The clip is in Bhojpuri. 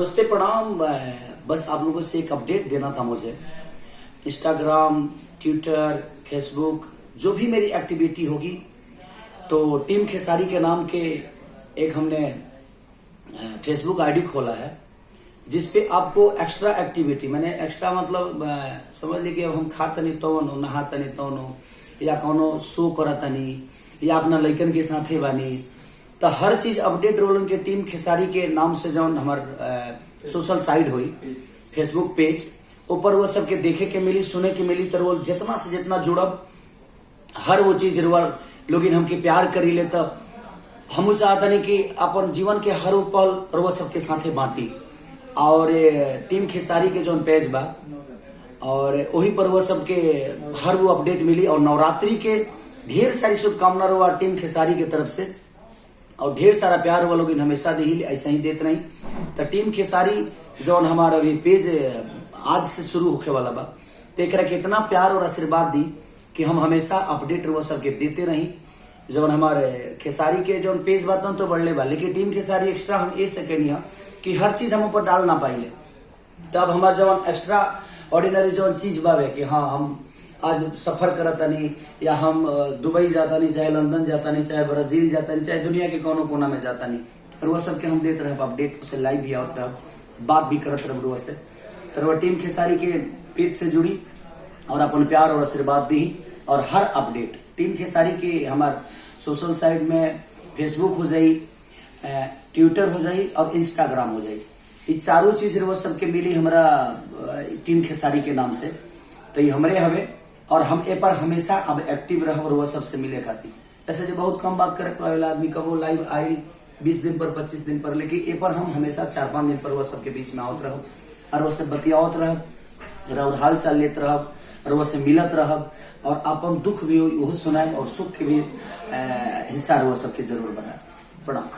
नमस्ते प्रणाम। बस आप लोगों से एक अपडेट देना था मुझे। इंस्टाग्राम, ट्विटर, फेसबुक जो भी मेरी एक्टिविटी होगी तो टीम खेसारी के नाम के एक हमने फेसबुक आईडी खोला है, जिसपे आपको एक्स्ट्रा एक्टिविटी, मैंने एक्स्ट्रा मतलब समझ लीजिए अब हम खा तनी तौनो, नहा तनी तौनो, या कोनो शो करा तनी, या अपना लइकन के साथे बानी, तो हर चीज अपडेट रोलन के टीम खेसारी के नाम से जौन हमार सोशल साइट हुई, फेसबुक पेज ऊपर वो सबके देखे के मिली, सुने के मिली। तो वो जितना से जितना जुड़ब हर वो चीज लोग हमके प्यार करी ले, तब हम चाहता नहीं कि अपन जीवन के हर पल वो सबके साथे बांटी। और टीम खेसारी के जौन पेज बा और वही पर वो सबके हर वो अपडेट मिली। और नवरात्रि के ढेर सारी शुभकामना रहा टीम खेसारी की तरफ से, और ढेर सारा प्यार वो लोग हमेशा दी, ऐसा ही देते रही। तो टीम खेसारी जौन हमारा अभी पेज आज से शुरू होके वाला बा, देख रहे कितना प्यार और आशीर्वाद दी कि हम हमेशा अपडेट वो सबके देते रही। जौन हमारे खेसारी के जौन पेज बात तो बढ़ले बा, लेकिन टीम खेसारी एक्स्ट्रा हम ए सेकेंड कि हर चीज हम ऊपर डाल ना पाइले। तब हमारा जौन एक्स्ट्रा ऑर्डिनरी जौन चीज बावे कि हाँ हम आज सफर करता नहीं, या हम दुबई जाता नहीं, चाहे लंदन जाता नहीं, चाहे ब्राजील जाता नहीं, चाहे दुनिया के कोनो कोना में जाता नहीं, और वह सबके हम देते रहे अपडेट, उसे लाइव भी आवत रह, बात भी करत रह रुआ से। तो वह टीम खेसारी के पेज से जुड़ी और अपन प्यार और आशीर्वाद दी। और हर अपडेट टीम खेसारी के हमार सोशल साइट में फेसबुक हो जाई, ट्विटर हो जाई और इंस्टाग्राम हो जाई। ये चारों चीज वो सबके मिली हमारा टीम खेसारी के नाम से। तो ये हमरे हवे और हम ए पर हमेशा अब एक्टिव रह और वो सबसे मिले खाती। ऐसे जो बहुत कम बात करे पावेला आदमी, कब वो लाइव आई 20 दिन पर 25 दिन पर, लेकिन ए पर हम हमेशा 4-5 दिन पर वो सबके बीच में आवत रहो और वो सब बतियावत रह, हाल चाल लेत रह और वो से मिलत रह, और अपन दुख भी वो सुनाए और सुख के भी हिस्सा वो सबके जरूर बनाए। प्रणाम।